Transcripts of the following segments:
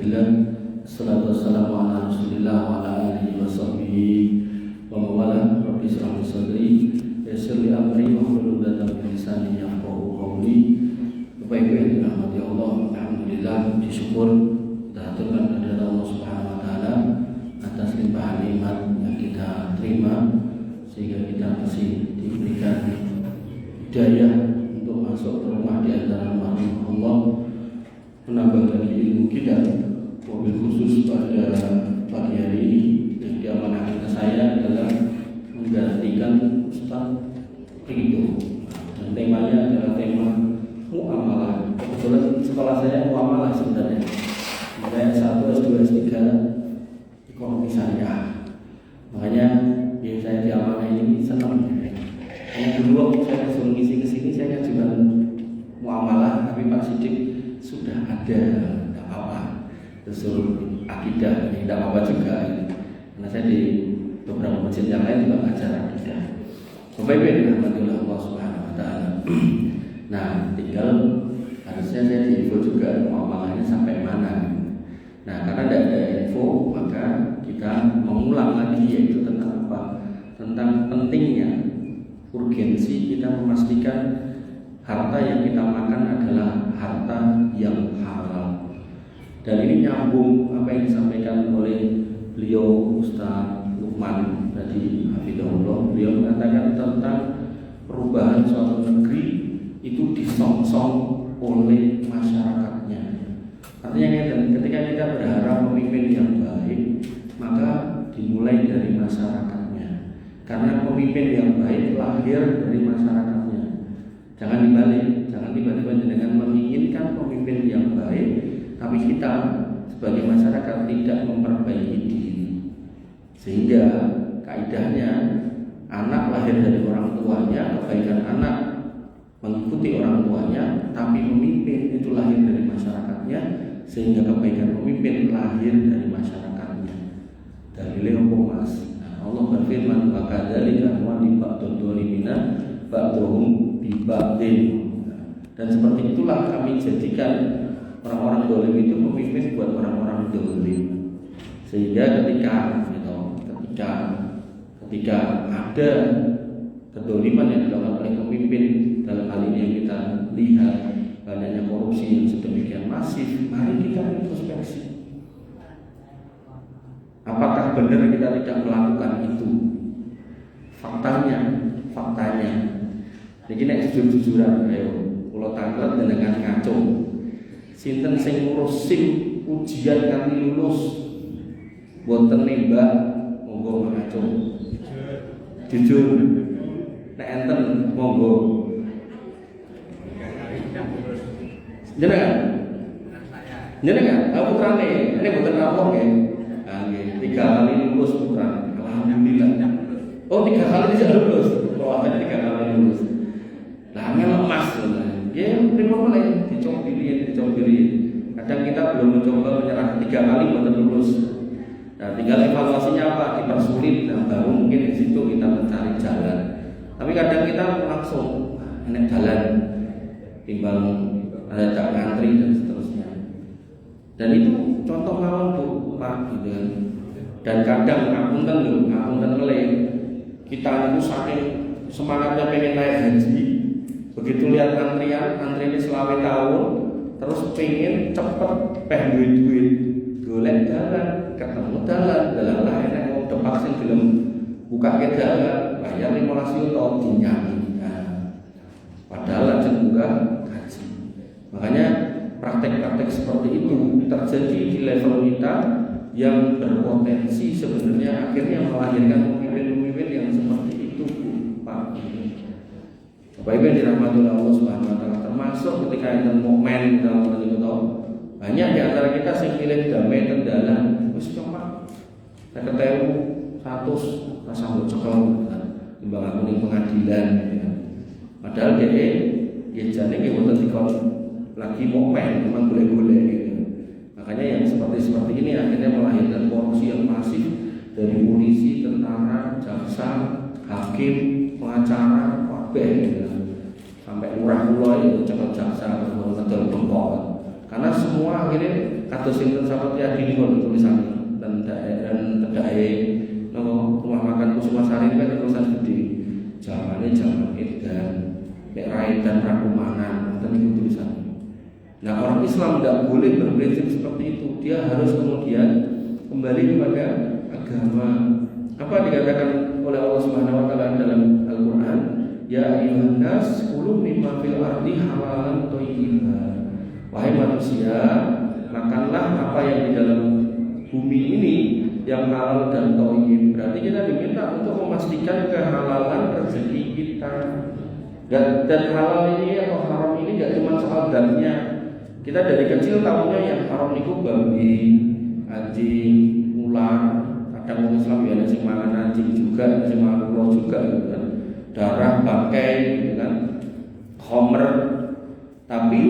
Alhamdulillah, assalatu wassalamu ala rasulillah wa ala alihi wa sahbihi wa mawala. Rabbi shrah li sadri yassir li amri wahlul 'uqdatam min lisani yafqahu qawli. Bapak Ibu yang dirahmati Allah, alhamdulillah, disyukur kita haturkan kepada Allah Subhanahu wa taala atas limpahan nikmat yang kita terima sehingga kita masih diberikan hidayah untuk masuk ke rumah di antara rumah Allah, menambah dari ilmu kita. Mobil khusus pada pagi hari ini yang diamanahkan ke saya adalah menggantikan Ustaz Ridho, dan temanya adalah tema muamalah. Kebetulan sekolah saya muamalah sebenarnya. Saya S1, S2, S3 ekonomi syariah. Makanya ya saya diamanah ini senang. Karena dulu saya disuruh ngisi ke sini saya cuma muamalah, tapi Pak Sidik sudah ada, tidak apa-apa. Disuruh akidah, tidak apa-apa juga. Karena saya di beberapa masjid yang lain juga ngajar akidah. Bapak Ibu yang dirahmati Allah Subhanahu wa taala. Nah, tinggal harusnya saya diinfo juga muamalahnya sampai mana. Nah, karena tidak ada info, maka kita mengulang lagi, yaitu tentang apa? Tentang pentingnya, urgensi kita memastikan harta yang kita makan adalah harta yang halal. Dan ini nyambung apa yang disampaikan oleh beliau Ustaz Lukman tadi, hafizahullah. Beliau mengatakan tentang perubahan suatu negeri itu disongsong oleh masyarakatnya. Artinya ketika kita berharap pemimpin yang baik, maka dimulai dari masyarakatnya. Karena pemimpin yang baik lahir dari masyarakatnya. Jangan dibalik, jangan tiba-tiba dengan menginginkan pemimpin yang baik, tapi kita sebagai masyarakat tidak memperbaiki diri. Sehingga kaidahnya anak lahir dari orang tuanya, kebaikan anak mengikuti orang tuanya, tapi pemimpin itu lahir dari masyarakatnya, sehingga kebaikan pemimpin lahir dari masyarakatnya. Dalilnya apa mas? Allah berfirman, maka dari kamu di ba'dul dolimina ba'duhum bi ba'din. Dan seperti itulah kami jadikan orang-orang dolim itu pemimpin buat orang-orang dolim. Sehingga ketika ada kedoliman yang dilakukan oleh pemimpin, dalam hal ini yang kita lihat banyaknya korupsi yang sedemikian masif, mari kita introspeksi. Apakah benar kita tidak melakukan itu? Faktanya. Jadi nek jujur-jujuran, ayo, kalau tanglet dengan kacau. Sinten sing ngurus SIM ujian nganti lulus, boten nembak, monggo ngacung. Jujur, nek enten monggo. Jenengan, aku putrane, ini boten rapor nggih. Nggih, 3 kali lulus putrane. Alhamdulillah. Oh, 3 kali tidak lulus. Oh, ada 3 kali lulus. Lah memang emas. Ya, pripun mulai dicobiri. Kadang kita belum mencoba menyerah 3 kali boten lulus. Nah, tinggal evaluasinya apa? Dipersulit. Nah, baru mungkin di situ kita mencari jalan. Tapi kadang kita langsung enak jalan timbang ada tak ngantri dan seterusnya. Dan itu contoh mawon Bu, Pak, gitu kan. Dan kadang ngapunten meleh. Kita itu saking semangatnya pengen naik haji, begitu lihat antrian selama tahun, terus pengen cepet duit, golek jalan, ketemu dalan lain yang mau terpaksa film buka ke jalan, bayar 15 juta dinyanyi. Padahal lajeng buka haji. Makanya praktek-praktek seperti itu terjadi di level kita yang berpotensi sebenarnya akhirnya melahirkan pemimpin-pemimpin yang seperti itu, Pak. Bapak Ibu yang dirahmati Allah Subhanahu wa taala, termasuk ketika itu momen dalam itu banyak di antara kita sing pilih damai tendalan wis cuma 100 rasa mbok cekel timbang aku ning pengadilan gitu. Padahal dia ya jane ki wonten dikon lagi momen memang golek-golek gitu. Makanya yang seperti ini akhirnya melahirkan korupsi yang masif dari polisi, tentara, jaksa, hakim, pengacara, kabeh gitu. Sampai murah-murah itu cepat jaksa atau ngedol bengkok. Karena semua akhirnya kados sinten Sapardi Adi niku tulisan dan tedake rumah makan Kusumasari kan tulisan gede. Zaman edan, nek rai dan rakumanan, itu tulisan. Nah, orang Islam tidak boleh berprinsip seperti itu. Dia harus kemudian kembali kepada agama. Apa dikatakan oleh Allah Subhanahu wa taala dalam Al-Qur'an? Ya ayyuhan nas kulu mimma fil ardi halalan thayyiban. Wahai manusia, makanlah apa yang di dalam bumi ini yang halal dan thayyib. Berarti kita diminta untuk memastikan kehalalan rezeki kita. Dan halal ini atau haram ini tidak cuma soal dagingnya. Kita dari kecil tahunya yang haram itu babi, anjing, ular. Kadang orang Islam ya ada yang makan anjing juga, ada yang makan ular juga, gitu kan. Darah, bangkai, gitu kan. Homer. Tapi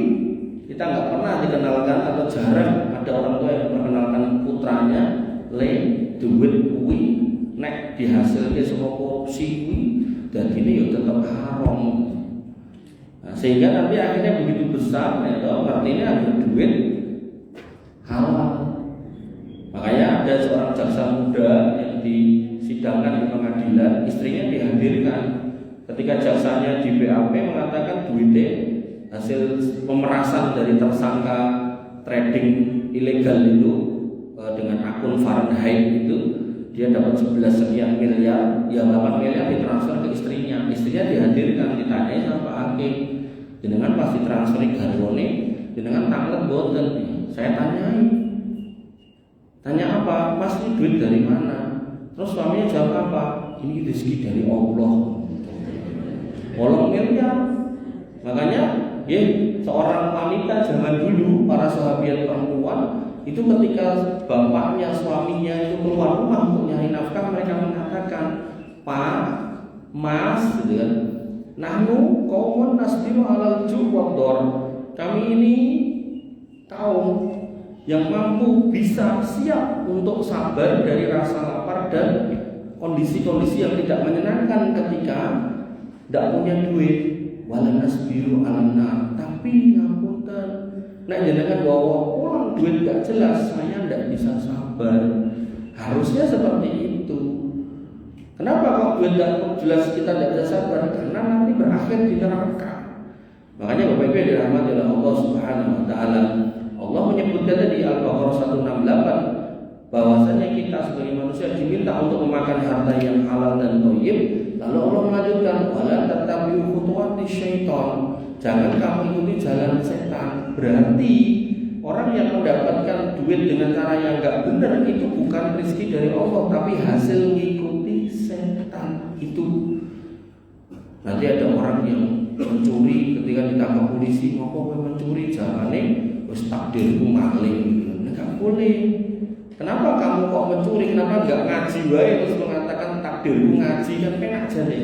kita nggak pernah dikenalkan atau jarang ada orang tua yang memperkenalkan putranya duit kuwi nek dihasilke saka korupsi kuwi dadine ya tetap haram. Nah, sehingga nanti akhirnya begitu besar ya artinya ada duit halal. Makanya ada seorang jaksa muda yang disidangkan di pengadilan, istrinya dihadirkan. Ketika jaksanya di BAP mengatakan duitnya hasil pemerasan dari tersangka trading ilegal itu dengan akun Fahrenheit itu dia dapat 11 sekian miliar, ya 8 miliar ditransfer ke istrinya. Istrinya dihadirkan, ditanyai sama Pak Hakim, jenengan pasti transfer garwane, jenengan tanglet boten. Saya tanya apa? Mas ini duit dari mana? Terus suaminya jawab apa? Ini rezeki dari Allah. 8 miliar. Makanya ya, seorang wanita zaman dulu, para sahabat perempuan itu ketika bapaknya, suaminya itu keluar rumah untuk nyari nafkah, mereka mengatakan, Pak, Mas, gitu kan, nahnu qaumun nasbiru alal ju' wad-dhar. Kami ini kaum yang mampu bisa siap untuk sabar dari rasa lapar dan kondisi-kondisi yang tidak menyenangkan ketika tidak punya duit. Wala nasbiru alanna, tapi ngapunten nek jenengan bawa pulang duit gak jelas, saya tidak bisa sabar. Harusnya seperti itu. Kenapa kok duit gak jelas kita tidak bisa sabar? Karena nanti berakhir di neraka. Makanya Bapak Ibu dirahmati oleh Allah Subhanahu wa taala, Allah menyebutkan tadi Al-Baqarah 168 bahwasanya kita sebagai manusia diminta untuk memakan harta yang halal dan thayyib. Lalu Allah melanjutkan, wala tattabi'u khutuwati syaitan. Jangan kamu ikuti jalan setan. Berarti orang yang mendapatkan duit dengan cara yang enggak benar itu bukan rezeki dari Allah, tapi hasil mengikuti setan itu. Nanti ada orang yang mencuri, ketika ditangkap polisi, ngopo kowe mencuri, jarane wis takdirku maling. Enggak boleh. Kenapa kamu kok mencuri? Kenapa enggak ngaji wae terus mengatakan takdirku ngaji, kan penak jane.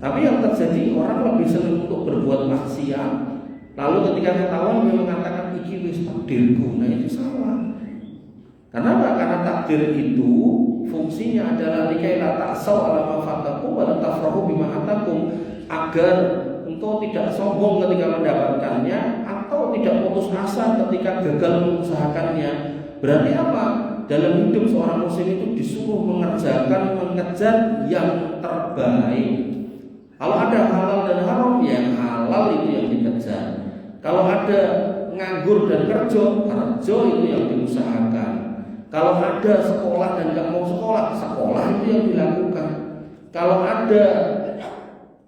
Tapi yang terjadi orang lebih senang untuk berbuat maksiat. Lalu ketika ketahuan dia mengatakan iki wis takdirku. Nah itu salah. Kenapa? Karena takdir itu fungsinya adalah likaila ta'sau ala ma fatakum wa tafrahu bima atakum, agar engkau tidak sombong ketika mendapatkannya atau tidak putus asa ketika gagal mengusahakannya. Berarti apa? Dalam hidup seorang muslim itu disuruh mengejar yang terbaik. Kalau ada halal dan haram, yang halal itu yang dikejar. Kalau ada nganggur dan kerja itu yang diusahakan. Kalau ada sekolah dan nggak mau sekolah itu yang dilakukan. Kalau ada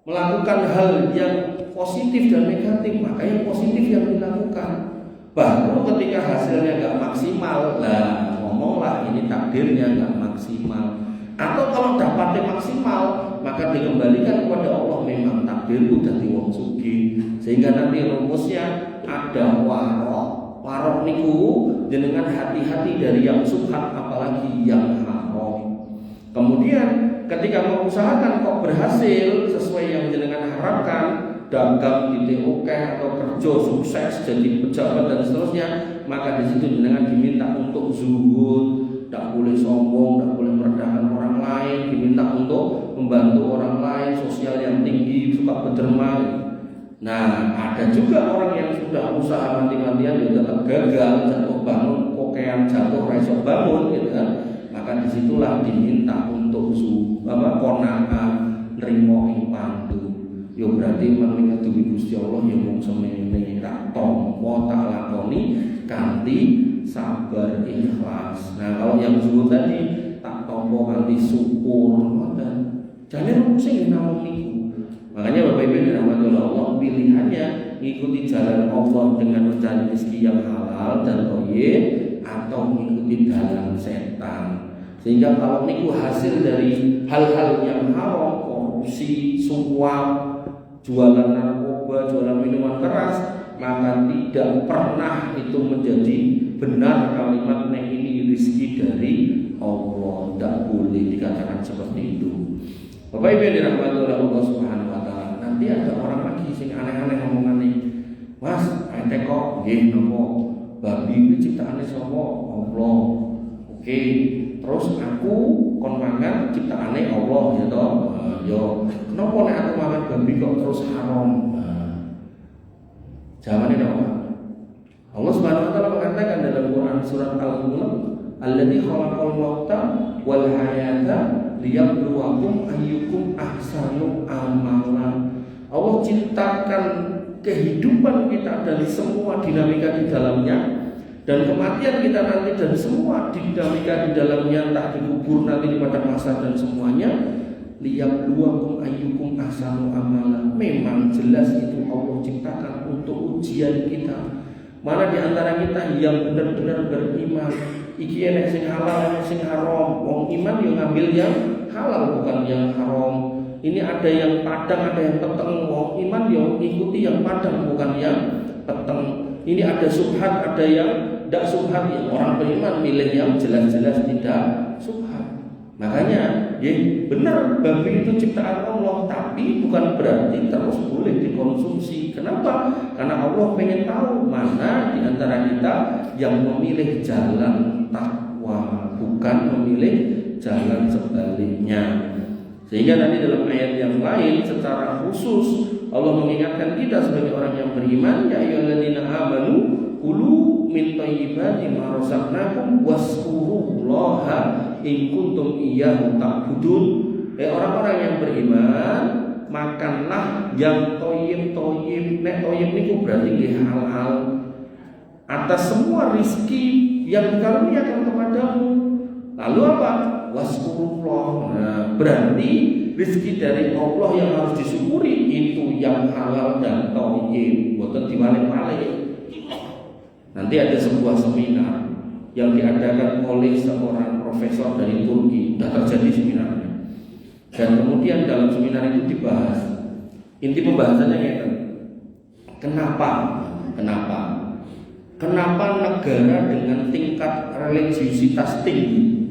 melakukan hal yang positif dan negatif, maka yang positif yang dilakukan. Baru ketika hasilnya nggak maksimal, lah ngomonglah ini takdirnya nggak maksimal. Atau kalau dapatnya maksimal, maka dikembalikan kepada Allah, memang takdirku dadi wong sugih. Sehingga nanti rumusnya ada warok niku jenengan hati-hati dari yang subhat apalagi yang haram. Kemudian ketika mengusahakan kok berhasil sesuai yang jenengan harapkan, dagang di TOK atau kerja sukses jadi pejabat dan seterusnya, maka di situ jenengan diminta untuk zuhud, tidak boleh sombong, tidak boleh merendahkan orang lain, diminta untuk membantu orang lain, sosial yang tinggi, suka berderma. Nah, ada juga orang yang sudah usaha mati-matian juga tetap gagal, jatuh maka disitulah diminta untuk kona'ah nrimo ing pandu. Ya berarti mengingat duwi Gusti Allah ya mung semene tak tampa tak lakoni kanthi sabar ikhlas. Nah kalau yang zuhud tadi tak tampa kanthi syukur ngoten. Jane sing namung niku. Makanya Bapak Ibu dirahmati Allah, pilihannya mengikuti jalan Allah dengan mencari rezeki yang halal dan thayyib atau mengikuti jalan setan. Sehingga kalau niku hasil dari hal-hal yang haram, korupsi, suap, jualan narkoba, jualan minuman keras, maka tidak pernah itu menjadi benar kalimat nek ini rezeki dari Allah. Tidak boleh dikatakan seperti itu. Bapak Ibu yang dirahmati oleh Allah Subhanahu wa taala, nanti ada orang lagi sing aneh-aneh ngomongane. Mas, ente kok nggih napa babi iki ciptaane sapa? Allah. Oke, terus aku kon mangan ciptaane Allah ya toh. Yo, kenapa nek aku mangan babi kok terus haram? Jawabannya apa? Allah Subhanahu wa taala mengatakan dalam Quran surat Al-Mulk, "Alladzi khalaqal mauta wal hayata liyabluwakum ayyukum ahsanu amala." Allah ciptakan kehidupan kita dari semua dinamika di dalamnya dan kematian kita nanti dan semua dinamika di dalamnya, entah dikubur nanti di padang mahsyar dan semuanya. Liyabluwakum ayyukum ahsanu amala. Memang jelas itu Allah ciptakan untuk ujian kita. Mana di antara kita yang benar-benar beriman, iki enek sing halal, enek sing haram. Wong iman yo ngambil yang halal bukan yang haram. Ini ada yang padang, ada yang peteng. Wong iman yo ikuti yang padang bukan yang peteng. Ini ada subhat, ada yang tidak subhat. Ya, orang beriman milih yang jelas-jelas tidak subhat. Makanya, ya benar babi itu ciptaan Allah, tapi bukan berarti terus boleh dikonsumsi. Kenapa? Karena Allah pengen tahu mana di antara kita yang memilih jalan takwa, bukan memilih jalan sebaliknya. Sehingga nanti dalam ayat yang lain secara khusus Allah mengingatkan kita sebagai orang yang beriman, ya ayyuhalladzina amanu kulu min thayyibati ma razaqnakum waskurullaha in kuntum iyyahu ta'budun. Orang-orang yang beriman, makanlah yang thayyib. Nek thayyib niku berarti nggih halal atas semua rizki yang dikaruniakan kepadamu. Lalu apa? Waskurullah. Nah, berarti rizki dari Allah yang harus disyukuri itu yang halal dan thayyib. Boten diwalik-walik. Nanti ada sebuah seminar yang diadakan oleh seorang profesor dari Turki, sudah terjadi seminarnya. Dan kemudian dalam seminar itu dibahas, inti pembahasannya yaitu kenapa negara dengan tingkat religiusitas tinggi,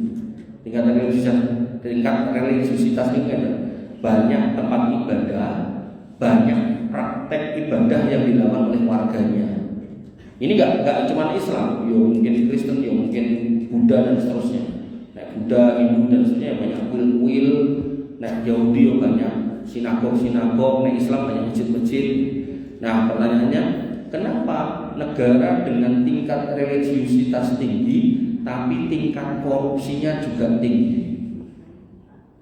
tingkat religiusitas tinggi kan, banyak tempat ibadah, banyak praktek ibadah yang dilakukan oleh warganya. Ini nggak cuma Islam, yo mungkin Kristen, yo mungkin Buddha dan seterusnya. Nah, Buddha, Hindu dan seterusnya banyak kuil-kuil. Nah, Yahudi yo banyak sinagog, nah Islam banyak masjid-masjid. Nah, pertanyaannya, kenapa negara dengan tingkat religiusitas tinggi tapi tingkat korupsinya juga tinggi?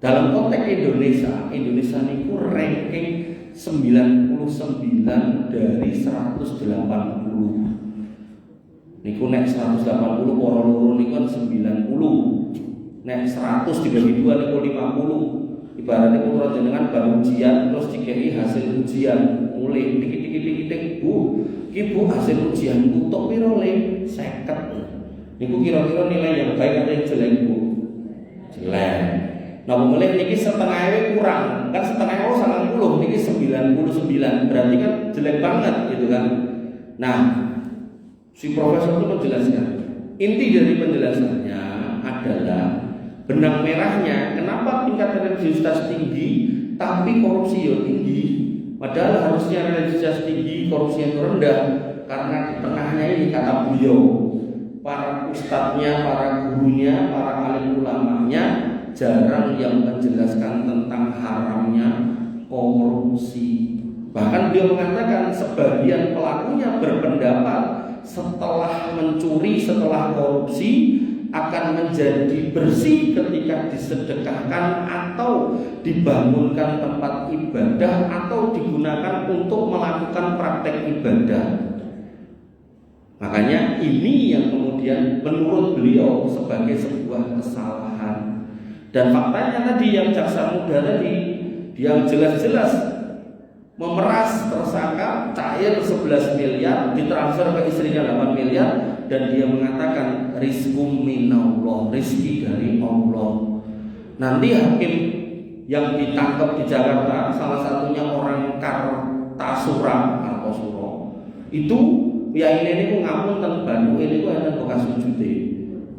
Dalam konteks Indonesia niku ranking 99 dari 180. Niku nek 180 para loro niku kan 90. Nek 100 dibagi 2 niku 50. Ibaratnya kula jenengan baru ujian terus dikei hasil ujian mulai dikit-dikit Bu. Iki Bu hasil ujian utuk pira le? 50. Niku kira-kira nilai yang baik atau yang jelek Bu? Jelek. Nah, mulai niki setengahnya kurang. Kan setengahnya 90, niki 99. Berarti kan jelek banget gitu kan. Nah, si profesor itu menjelaskan, inti dari penjelasannya adalah benang merahnya kenapa tingkat religiusitas tinggi tapi korupsi ya tinggi. Padahal harusnya religiusitas tinggi, korupsi yang rendah. Karena di tengahnya ini kata beliau, para ustadznya, para gurunya, para alim ulamanya jarang yang menjelaskan tentang haramnya korupsi. Bahkan beliau mengatakan sebagian pelakunya berpendapat setelah mencuri, setelah korupsi, akan menjadi bersih ketika disedekahkan atau dibangunkan tempat ibadah atau digunakan untuk melakukan praktek ibadah. Makanya ini yang kemudian menurut beliau sebagai sebuah kesalahan. Dan faktanya tadi yang jaksa muda tadi, dia jelas-jelas memeras tersangka cair 11 miliar, ditransfer ke istrinya 8 miliar, dan dia mengatakan rizqum minallah, rizki dari Allah. Nanti hakim yang ditangkap di Jakarta, salah satunya orang Kartasura atau Suro, itu ya ini ngamun ten Bandung ini ku enten bekas sujute,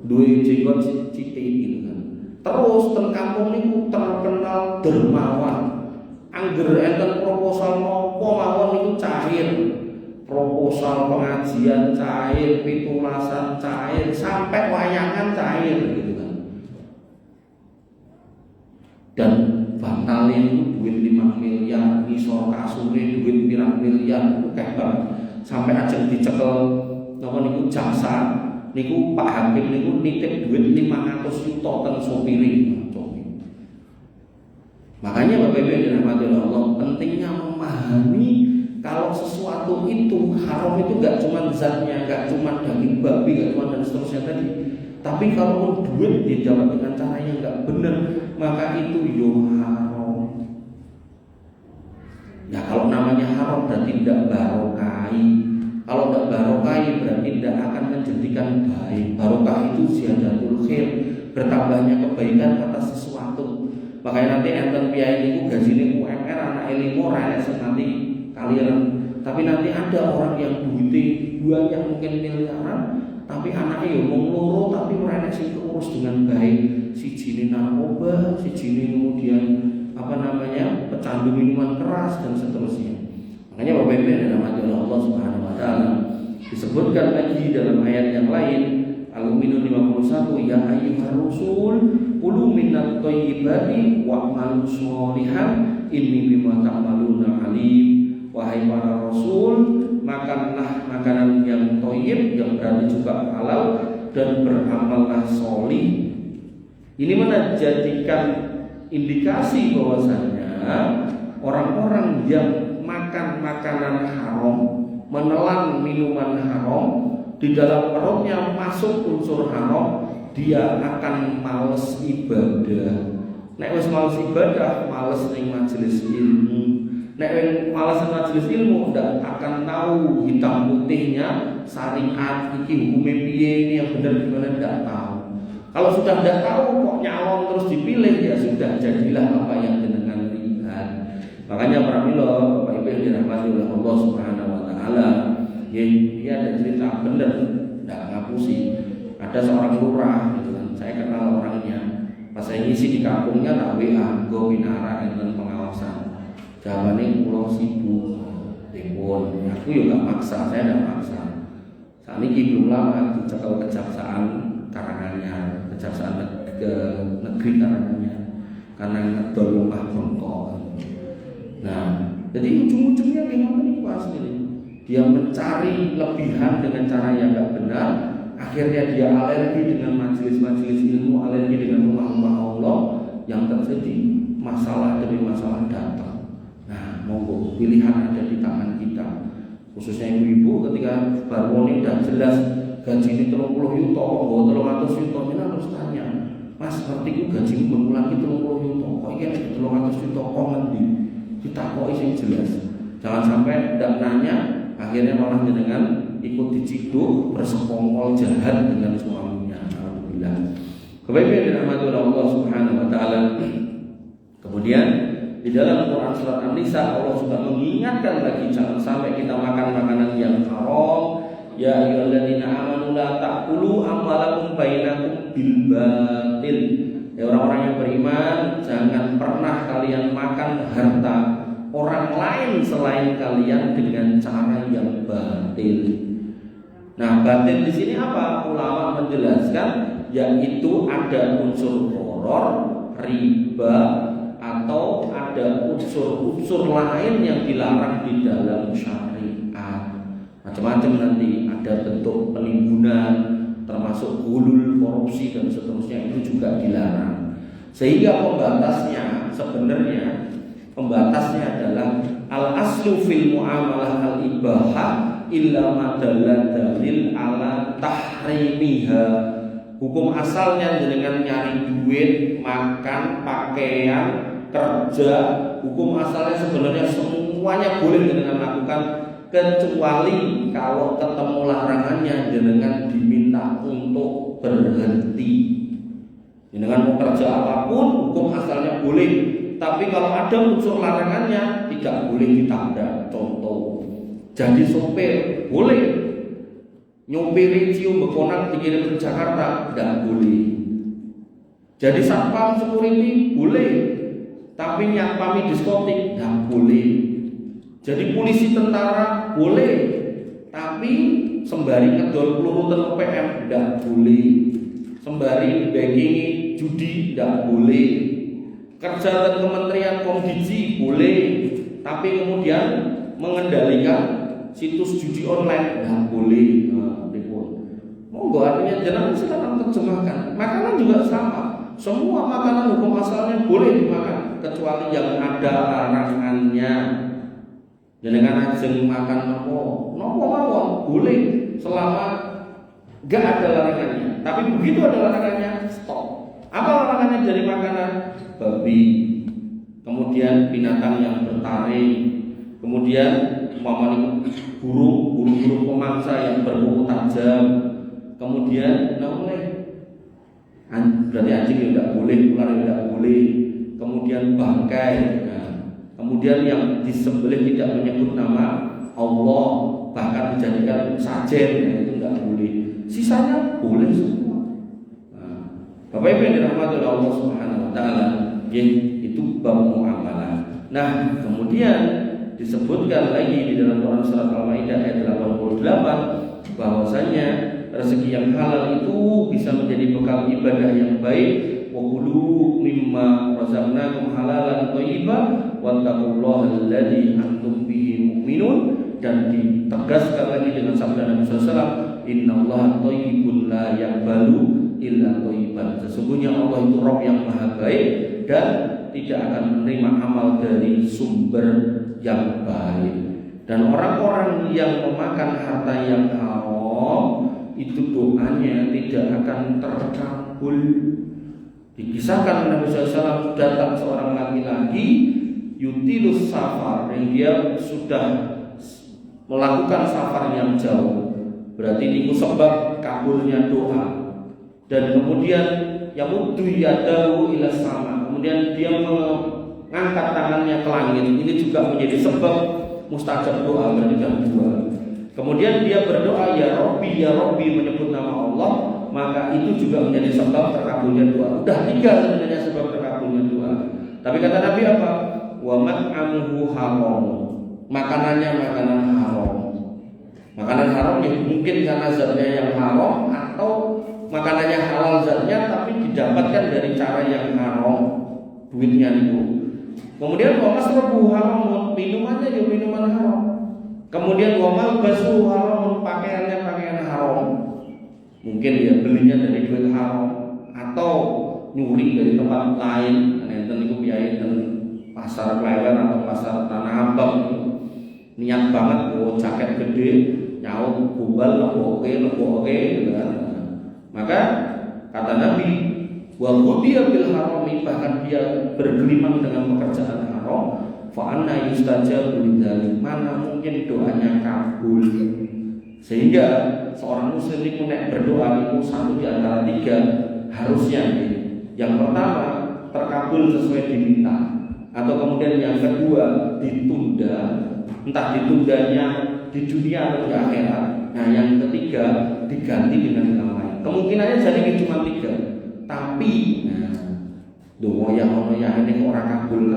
duwe jenggot citi gitu kan. Terus ten kampung niku terkenal dermawan. Angger enten proposal nopo mawon niku cair. Proposal pengajian cair, pitulasan cair, sampai wayangan cair gitu kan. Dan bantalin itu duit 5 miliar, ngisor kasure duit pirang miliar, akeh banget. Sampai ajeng dicekel napa niku jaksa niku Pak Hakim niku nitip duit 500 juta ten sopire. Makanya Bapak Ibu yang dirahmati Allah, pentingnya memahami kalau sesuatu itu haram itu gak cuma zatnya, gak cuma daging babi, gak cuma dan seterusnya tadi. Tapi kalau duit didapat dengan cara yang gak benar, maka itu yo haram. Ya kalau namanya haram berarti tidak barokai. Kalau tidak barokai berarti tidak akan menjadikan baik. Barokah itu ziyadatul khair, bertambahnya kebaikan atas sesuatu. Makanya nanti enten piyai niku gajine UMR anak limo ora enek nanti kalian. Tapi nanti ada orang yang duitnya banyak mungkin miliaran, tapi anaknya ya wong loro tapi ora enek sing keurus dengan baik. Sijine narkoba, sijine kemudian pecandu minuman keras dan seterusnya. Makanya Bapak Ibu yang dirahmati Allah Subhanahu wa taala, disebutkan lagi dalam ayat yang lain Al-Mu'minun 51, ya ayyuhar rusul kulu minat thayyibati wa'malu sholihan inni bima ta'maluna alim. Wahai para rasul, makanlah makanan yang thayyib, yang berarti juga halal, dan beramallah sholih. Ini menjadikan indikasi bahwasanya orang-orang yang makan makanan haram, menelan minuman haram, di dalam perutnya masuk unsur haram, dia akan males ibadah. Nek wis males ibadah, males ning majelis ilmu. Nek males ning majelis ilmu, ndak akan tahu hitam putihnya syariat iki hukumnya piye, ini yang benar gimana ndak tahu. Kalau sudah ndak tahu kok nyalon terus dipilih, ya sudah jadilah apa yang jenengan lihat. Makanya pramila Bapak Ibu yang dirahmati oleh Allah Subhanahu wa taala, dia ada cerita bener, nggak ngapusi. Ada seorang lurah gitu kan, saya kenal orangnya. Pas saya ngisi di kampungnya tak WA, go winara dan pengawasan. Jawabannya pulau sibuk, telepon. Aku juga nggak maksa, saya nggak maksa. Saat ini belum lama dicekel kejaksaan Karanganyar, kejaksaan negeri Karanganyar, karena ngedol rumah bengkok. Nah, jadi ujung-ujungnya gimana nih asli? Dia mencari lebihan dengan cara yang tidak benar, akhirnya dia alergi dengan majelis-majelis ilmu, alergi dengan rumah-rumah Allah, yang terjadi masalah demi masalah datang. Nah, monggo pilihan ada di tangan kita, khususnya ibu-ibu ketika baru ini tidak jelas gaji ini 30 yuto, bawa 300 yuto, ini harus tanya, Mas, berarti itu gajimu berbulan itu 30 yuto, kok ini 300 yuto, kok nanti kita kok isi jelas. Jangan sampai tidak nanya, akhirnya malah dengan ikut diciduk, bersekongkol jahat dengan suaminya. Alhamdulillah. Kebaikan yang dirahmati oleh Allah Subhanahu wa taala. Kemudian di dalam Quran surat An-Nisa Allah juga mengingatkan lagi jangan sampai kita makan makanan yang haram. Ya ayyuhalladzina amanu la ta'kulu amwalakum bainakum bil batil. Ya orang-orang yang beriman, jangan pernah kalian makan harta orang lain selain kalian dengan cara yang batil. Nah, batil di sini apa? Ulama menjelaskan yaitu ada unsur gharar, riba, atau ada unsur-unsur lain yang dilarang di dalam syariat. Macam-macam nanti, ada bentuk penimbunan, termasuk gulul, korupsi dan seterusnya itu juga dilarang. Sehingga pembatasnya adalah al aslu fil muamalah al ibahah illa ma dalil ala tahrimiha. Hukum asalnya dengan nyari duit, makan, pakaian, kerja, hukum asalnya sebenarnya semuanya boleh dengan lakukan, kecuali kalau ketemu larangannya dengan diminta untuk berhenti. Dengan mau kerja apapun hukum asalnya boleh, tapi kalau ada unsur larangannya tidak boleh ditabrak. Contoh, jadi sopir boleh, nyopiri cium bekonang dikirim ke Jakarta tidak boleh. Jadi satpam security boleh, tapi nyatpami diskotik tidak boleh. Jadi polisi tentara boleh, tapi sembari ngedol peluru PM tidak boleh. Sembari backing judi tidak boleh. Kerja dan kementerian Komdiji boleh, tapi kemudian mengendalikan situs judi online tidak boleh. Monggo, artinya jangan silakan terjemahkan. Makanan juga sama. Semua makanan hukum asalnya boleh dimakan, kecuali yang ada larangannya. Dengan ajeng makan nopo mawon boleh selama gak ada larangannya. Tapi begitu ada larangannya, stop. Apa larangannya dari makanan? Babi, kemudian binatang yang bertaring, kemudian umpamanya burung pemangsa yang berkuku tajam, kemudian berarti anjing tidak boleh, ular tidak boleh, kemudian bangkai, kemudian yang disembelih tidak menyebut nama Allah, bahkan dijadikan sajen, itu tidak boleh. Sisanya boleh semua. Bapak Ibu yang dirahmati oleh Allah Subhanahu wa taala, itu bab muamalah. Nah, kemudian disebutkan lagi di dalam Quran surat Al-Maidah ayat 88 bahwasanya rezeki yang halal itu bisa menjadi bekal ibadah yang baik. Wa kulu mimma razaqnakum halalan thayyiban wattaqullaha alladzi antum bihi mu'minun. Dan ditegaskan lagi dengan sabda Nabi SAW, innallaha thayyibun la yaqbalu illa thayyiban. Sesungguhnya Allah itu Rabb yang maha baik dan tidak akan menerima amal dari sumber yang baik. Dan orang-orang yang memakan harta yang haram itu doanya tidak akan terkabul. Dikisahkan Nabi SAW datang seorang laki-laki yutilus safar, yang dia sudah melakukan safar yang jauh, berarti ini sebab kabulnya doa. Dan kemudian yamuddu yadahu ila sama, kemudian dia mengangkat tangannya ke langit, ini juga menjadi sebab mustajab doa, berarti dua. Kemudian dia berdoa ya Rabbi menyebut nama Allah, maka itu juga menjadi sebab terkabulnya doa. Udah 3 sebenarnya sebab terkabulnya doa. Tapi kata Nabi apa? Wa mat'amuhu haram. Makanannya makanan haram. Makanan haram ya mungkin karena zatnya yang haram, atau makanannya halal zatnya tapi didapatkan dari cara yang haram, duitnya itu. Kemudian wa masrabu haram, minumannya ya minuman haram. Kemudian wa malbasu haram, pakaiannya pakaian haram. Mungkin dia belinya dari duit haram atau nyuri dari tempat lain. Enten niku piye pasar Klewer atau pasar Tanah Abang, niat banget bawa jaket gede, nyaut gombal leboke gitu kan. Maka kata Nabi, wa ghutiya bil harami, bahkan dia bergelimang dengan pekerjaan haram, fa anna yustajabu lidzalik, mana mungkin doanya kabul. Sehingga seorang muslim itu nek berdoa itu satu di antara 3 harusnya. Yang pertama, terkabul sesuai diminta, atau kemudian yang kedua ditunda, entah ditundanya di dunia atau di akhirat. Nah, yang ketiga diganti dengan yang lain. Kemungkinannya jadi cuma 3, tapi dongo yang ono yang ini orang kabul,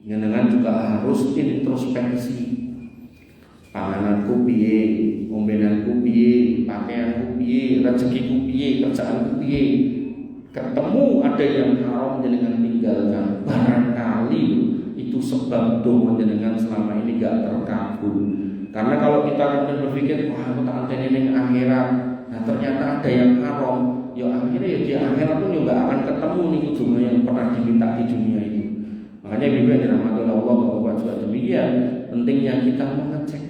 dengan juga harus introspeksi. Pangananku piye, ombenanku piye, pakaianku piye, rezekiku piye, kerjaanku piye. Ketemu ada yang haram jenengan tinggalkan, barangkali itu sebab dongo jenengan selama ini gak terkabul. Karena kalau kita kemudian berpikir, wah aku tak anteni ning akhirat, Nah ternyata ada yang haram, ya akhirnya ya di akhirat pun juga akan ketemu nih ujungnya yang pernah diminta di dunia itu. Makanya Bibi yang dirahmati Allah Bapak juga demikian pentingnya kita mengecek.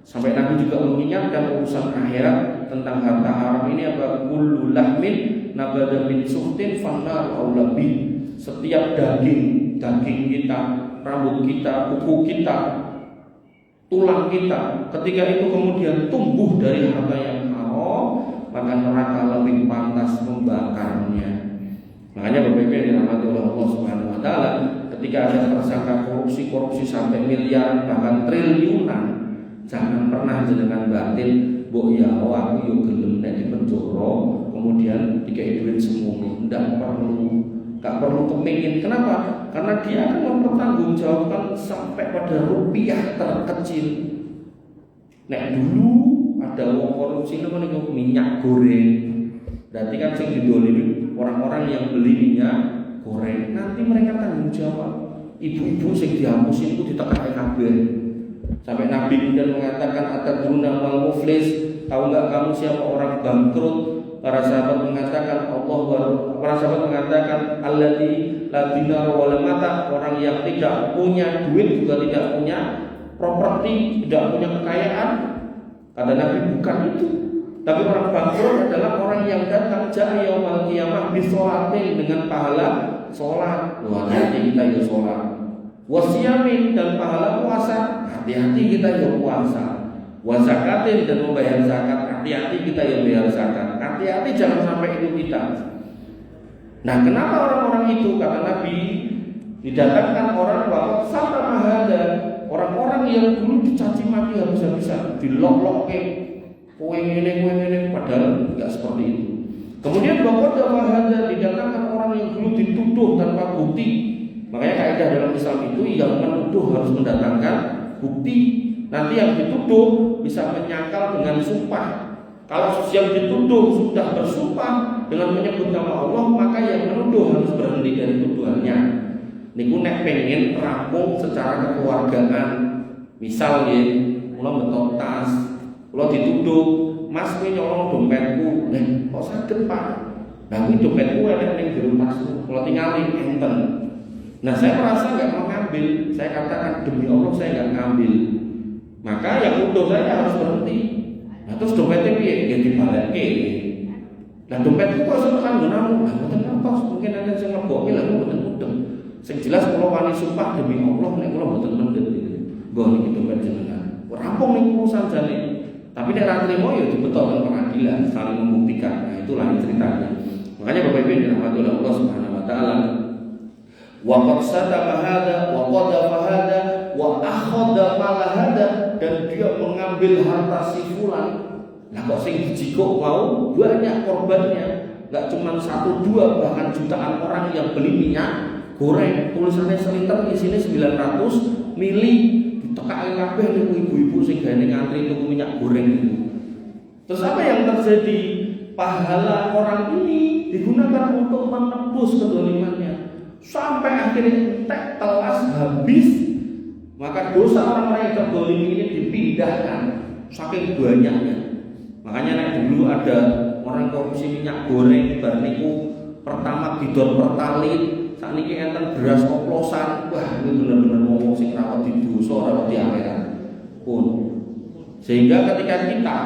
Sampai Nabi juga mengingatkan urusan akhirat tentang harta haram ini apa? Kullu lahmin nabada min suhtin fannar aulabi. Setiap daging kita, rambut kita, kuku kita, tulang kita, ketika itu kemudian tumbuh dari harta yang haram, maka neraka lebih pantas membakarnya. Makanya Bapak Ibu yang dirahmati oleh Allah Subhanahu wa taala, ketika ada tersangka korupsi sampai miliaran bahkan triliunan, jangan pernah jenengan batin mbok ya aku yo gelem nek dipenjara kemudian dikai duit semono. Enggak perlu kepingin. Kenapa? Karena dia akan mempertanggungjawabkan sampai pada rupiah terkecil. Nek dulu ada wong korupsi namanya minyak goreng. Berarti kan sing didolimi orang-orang yang beli minyak goreng. Nanti mereka tanggung jawab. Ibu-ibu sing dihapusin itu ditekani kabeh. Sampai Nabi kemudian mengatakan atadruna mal muflis, tahu enggak kamu siapa orang bangkrut? Para sahabat mengatakan alladzi la dinar wala mata, orang yang tidak punya duit juga tidak punya properti, tidak punya kekayaan. Kata Nabi bukan itu. Tapi orang bangkrut adalah orang yang datang ja'a yaumul qiyamah bi sholatin, dengan pahala salat. Hati-hati kita itu salat. Wasiyamin, dan pahala puasa. Hati-hati kita ya puasa. Wazakatin, dan membayar zakat. Hati-hati kita ya bayar zakat. Hati-hati jangan sampai itu kita. Nah, kenapa orang-orang itu, kata Nabi, didatangkan orang bahwa sama mahada, orang-orang yang dulu dicaci maki habis-habisan, dilok-lokke, kowe ngene, padahal enggak seperti itu. Kemudian bahwa mahada, didatangkan orang yang dulu dituduh tanpa bukti. Makanya kaidah dalam Islam itu yang menuduh harus mendatangkan bukti. Nanti yang dituduh bisa menyangkal dengan sumpah. Kalau yang dituduh sudah bersumpah dengan menyebut nama Allah, maka yang menuduh harus berhenti dari tuduhannya. Niku nek pengen rampung secara kekeluargaan. Misal nggih, kula beton tas, kula dituduh, "Mas kowe nyolong dompetku." Lah, kok saged, Pak? Lah kuwi dompetku enek ning jero tasku, kula tingali enten. Nah, saya merasa enggak mau ngambil. Saya katakan demi Allah saya enggak ngambil. Maka yang nuduh saya harus berhenti. Nah, terus dompetnya piye? Ya dibalekke. Lah dompetku kok setekan nggonamu? Lah mboten ngertos, mungkin ana sing ngeboki lah mboten mudeng. Sing jelas kula wani sumpah demi Allah nek kula mboten mendhet iki. Nggo niki dompet jenengan. Rampung ning urusan jane. Tapi nek ra trimo ya dibeto nang pengadilan saling membuktikan. Nah, itu lain ceritanya. Makanya Bapak Ibu dirahmati oleh Allah Subhanahu wa taala, wa qad sadama hada wa qadafa hada wa akhadha malahada, dan dia mengambil harta si fulan. Nah kok sing dijikuk mau banyak korbannya, enggak cuma 1, 2, bahkan jutaan orang yang beli minyak goreng, tulisannya seliter isinya 900 mili, ditekake kabeh niku ibu-ibu sing gawe ngantri tuku minyak goreng itu. Terus apa yang terjadi? Pahala orang ini digunakan untuk menebus kezalimannya sampai akhirnya entek telas habis. Maka dosa orang-orang yang terzalimi ini dipindahkan saking banyaknya. Makanya nek dulu ada orang korupsi minyak goreng bar niku pertama didol pertalit, sakniki enten beras oplosan. Wah, itu benar-benar ngomong sing rawat di dosa, rawat di akhirat pun. Sehingga ketika kita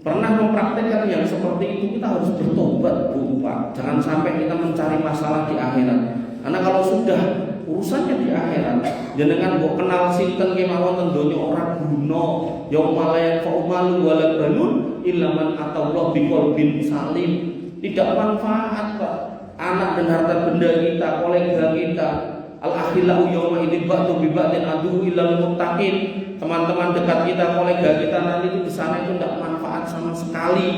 pernah mempraktekkan yang seperti itu, kita harus bertobat, Bu Pak. Jangan sampai kita mencari masalah di akhirat. Karena kalau sudah urusannya di akhirat, jenengan kok kenal sinten kemawon ten donya ora guna, yaumala yanfa'u malu wala banun illa man atallah biqalbin salim. Tidak manfaat, Pak. Anak dan harta benda kita, kolega kita, al-akhillau yauma idzin ba'du bi ba'din adu illal muttaqin. Teman-teman dekat kita, kolega kita nanti itu di sana itu tidak manfaat sama sekali.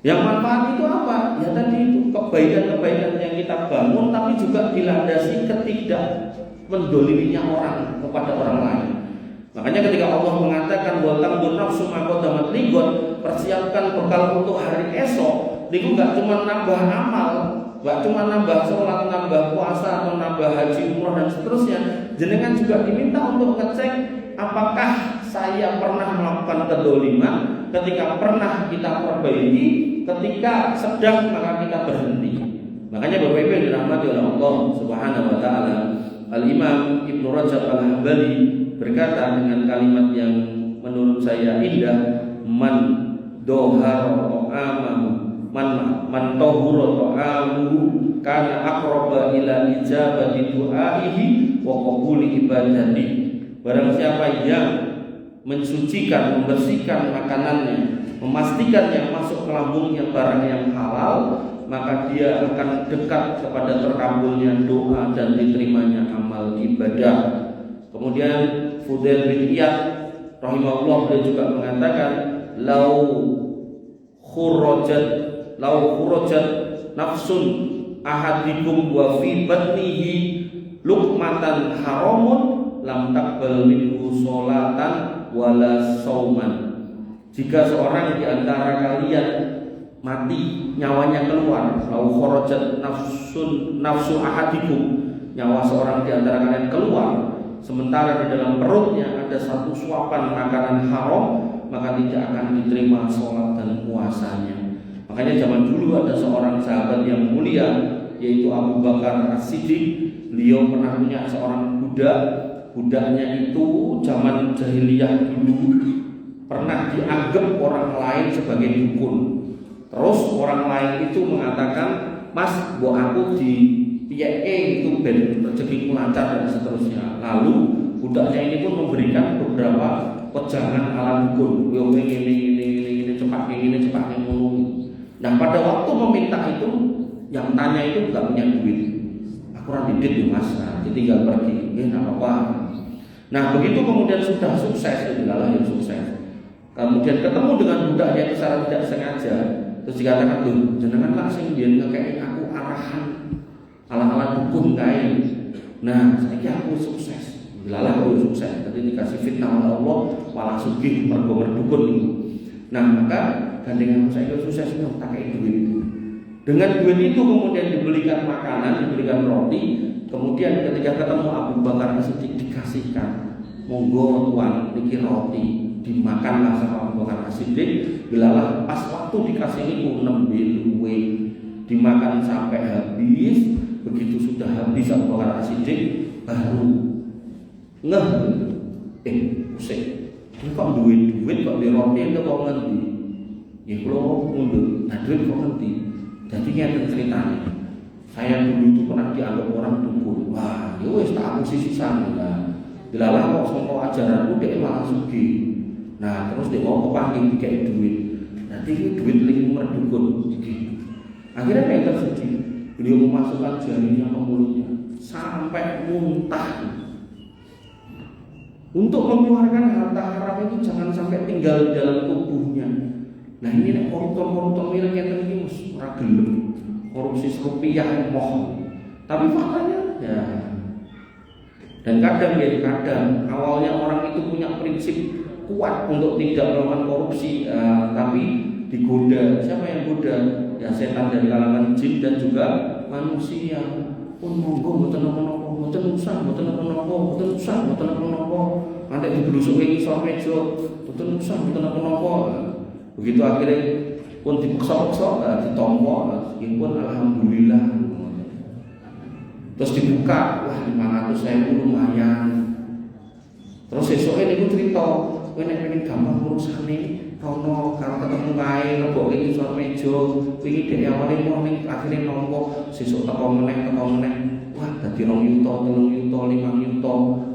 Yang manfaat itu apa? Ya tadi itu kebaikan-kebaikan yang kita bangun, tapi juga dilandasi ketidak mendoliminya orang kepada orang lain. Makanya ketika Allah mengatakan waltaqdur nafsum ma qaddamat ligon, persiapkan bekal untuk hari esok, itu enggak cuma nambah amal, enggak cuma nambah sholat, nambah puasa, atau nambah haji, umrah dan seterusnya. Jenengan juga diminta untuk ngecek apakah saya pernah melakukan kedoliman ketika pernah kita perbaiki, ketika sedang maka kita berhenti. Makanya Bapak Ibu yang dirahmati oleh Allah Subhanahu wa taala, Al-Imam Ibnu Rajab Al-Hambali berkata dengan kalimat yang menurut saya indah, man dohar ta'amahu man tahura ta'amuhu kana aqraba ila ijabati du'aihi wa qabuli ibadati. Barang siapa yang mensucikan, membersihkan makanannya, memastikan yang masuk ke lambungnya barang yang halal, maka dia akan dekat kepada terkabulnya doa dan diterimanya amal ibadah. Kemudian Fudail bin Iyad rahimahullah dia juga mengatakan, lau khurajat nafsun ahadikum wa fi batnihi luqmatan haramun lam taqbal minhu sholatan wala sauman. Jika seorang di antara kalian mati, nyawanya keluar, lau khurajat nafsu ahadikum, nyawa seorang di antara kalian keluar, sementara di dalam perutnya ada satu suapan makanan haram, maka tidak akan diterima sholat dan puasanya. Makanya zaman dulu ada seorang sahabat yang mulia, yaitu Abu Bakar As-Siddiq. Beliau pernah punya seorang budak. Budaknya itu zaman jahiliyah dulu pernah dianggap orang lain sebagai dukun. Terus orang lain itu mengatakan, Mas, buat aku di PIE itu ben rezekiku lancar dan seterusnya. Lalu budaknya ini pun memberikan beberapa wejangan ala dukun. Yo ini cepat ini ngomong. Nah, pada waktu meminta itu, yang tanya itu enggak punya duit. Aku ora duit ya Mas, nah, tinggal pergi. Enggak apa-apa. Nah, begitu kemudian sudah sukses, itulah yang sukses. Kemudian ketemu dengan budaknya itu secara tidak sengaja, terus dikatakan, "Loh, jenengan lah sing biyen ngekeki aku arahan ala-ala dukun kae. Nah, saiki aku sukses." Dilalah aku sukses. Tadi dikasih fitnah oleh Allah, malah sugih mergo dukun itu. Nah, maka gandengan saya sukses itu tak kayak duit. Dengan duit itu kemudian dibelikan makanan, dibelikan roti. Kemudian ketika ketemu Abu Bakar As-Siddiq dikasihkan, monggo tuan niki roti, dimakanlah sama Abu Bakar As-Siddiq. Gelalah pas waktu dikasih itu nembe luwe, dimakan sampai habis. Begitu sudah habis Abu Bakar As-Siddiq baru ngeh, usik. Ini kok duit kok di roti itu kok ngerti? Ya kalau mundur, nah duit kok ngerti? Jadi ini ceritanya. Saya dulu itu pernah dianggap orang dukun. Wah, ya wes tak aku sisi-sisi lah. Dilalah kok sama ajaranku dia malah sugih. Nah terus dia mau kepanggil kayak duit. Nanti ini duit lingkungan dukun. Akhirnya yang terjadi, beliau memasukkan jarinya ke mulutnya sampai muntah. Untuk mengeluarkan harta haram itu jangan sampai tinggal di dalam tubuhnya. Nah ini nih koruptor milik yang ini ora gelem korupsi rupiah moh. Tapi faktanya ya. Dan kadang awalnya orang itu punya prinsip kuat untuk tidak melakukan korupsi, tapi digoda. Siapa yang goda? Ya setan dari kalangan jin dan juga manusia. Pun monggo mboten napa-napa, mboten usah, mboten napa-napa, mboten usah, mboten napa-napa. Nanti diblusuki ngisor meja, mboten usah, mboten napa-napa. Begitu akhirnya pun dipaksa-paksa, ditompo, pun alhamdulillah. Terus dibuka, wah 500.000 lumayan. Terus esoknya niku cerita, kowe nek pengen gampang urusane, rono karo ketemu kae leboke ngisor meja, wingi dhek awale mau ning akhire nampa, sesuk teko meneh. Wah, dadi 2 yuta, 3 yuta, 5 yuta.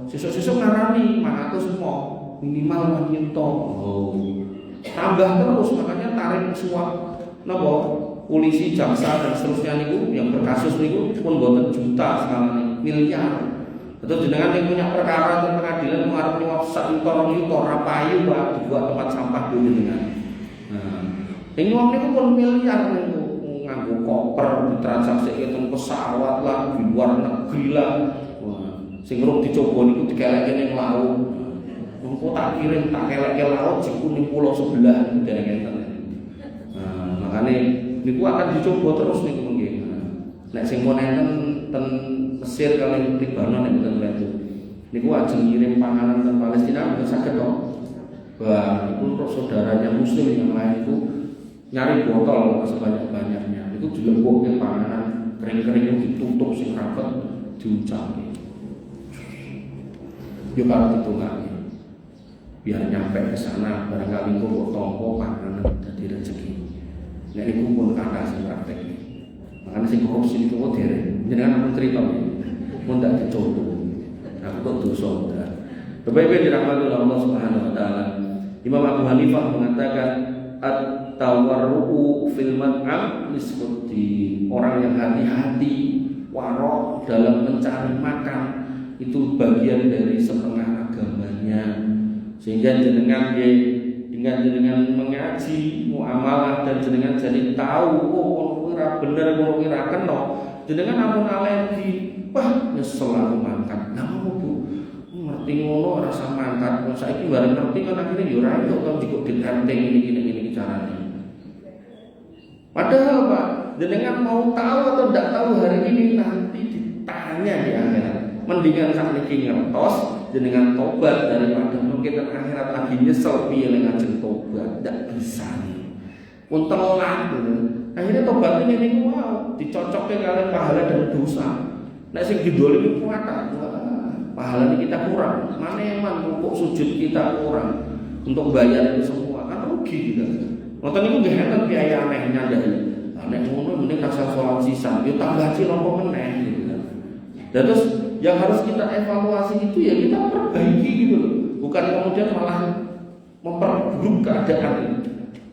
Sesuk-sesuk ngarani 500 semua, minimal 1 yuta. Oh. Tambah terus, makanya tarik suap napa polisi, jaksa dan seterusnya niku yang berkasus niku pun boten juta sekarang miliar. Betul jenengan yang punya perkara di pengadilan mau arep nyuap 1 yuta, 2 yuta ora payu Pak dibuat tempat sampah dulu jenengan. Nah, sing nyuap niku pun miliar niku nganggo koper ditransaksike teng pesawat lah, di luar negeri lah. Wah, sing ruk dicoba niku dikeleke ning laut. Mengko tak kirim tak keleke laut jiku ning pulau sebelah dereng enten. Nah, makane niku akan dicoba terus niku nggih. Nek sing mon enten ten Mesir kalian Libanon yang betul itu. Niku ajeng ngirim panganan ke Palestina mboten saged to. Bah, itu untuk saudaranya muslim yang lain itu nyari botol sebanyak-banyaknya. Itu dileboknya panganan kering-kering itu ditutup sing rapat diuncangke. Yo karo ditunggangi. Biar nyampe ke sana barangkali kok tompo panganan dadi rezeki. Nek iku pun kata sing praktek. Makanya sing korupsi itu kok dereng. Jenengan pun cerita pun ndak dicontoh. Aku kok dosa udah. Bapak-ibu dirahmati Allah Subhanahu wa taala. Imam Abu Hanifah mengatakan at-tawarru'u fil mat'am nisfuddin. Orang yang hati-hati, warok dalam mencari makan itu bagian dari setengah agamanya. Sehingga jenengan dengan jenengan mengaji muamalah dan jenengan jadi tahu ora bener ngono ora kena. Jenengan ampun alergi, wah nyesel aku mangkat. Nah Bu, ngerti ngono rasa mangkat. Wong saiki bareng ngerti kan akhirnya yo ora iso kok dikok ditenteng ini carane. Padahal Pak, jenengan mau tahu atau tidak tahu hari ini nanti ditanya di akhirat. Mendingan sakniki ngertos jenengan tobat daripada mungkin akhirat lagi nyesel piye ngajeng tobat. Ndak bisa. Pun telat gitu. Akhirnya tobatnya ini wow, dicocoknya kalian pahala dan dosa. Nek sing didolimi kuwata, pahala kita kurang. Mana yang rukuk sujud kita kurang untuk bayar itu semua kan rugi kita. Ngoten niku nggih enten biaya aneh nyandai. Nek ngono mending rasa salat sisan, yo tambah ciloko meneh gitu kan. Dan terus yang harus kita evaluasi itu ya kita perbaiki gitu loh. Bukan kemudian malah memperburuk keadaan.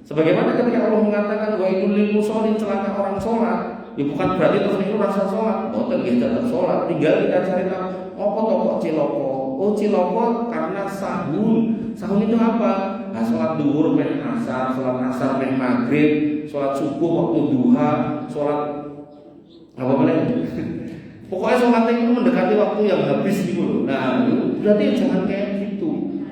Sebagaimana ketika Allah mengatakan wailul lil musholin, celaka orang sholat, ya bukan berarti terus itu rasa sholat. Oh tenggih tetap sholat. Tinggal kita cari tahu apa toko ciloko. Oh ciloko karena sahun. Sahun itu apa? Nah, sholat duhur meh asar, sholat asar meh maghrib, sholat subuh waktu duha, sholat apa namanya? Pokoknya sholat itu mendekati waktu yang habis gitu loh. Nah, berarti jangan kayak gitu.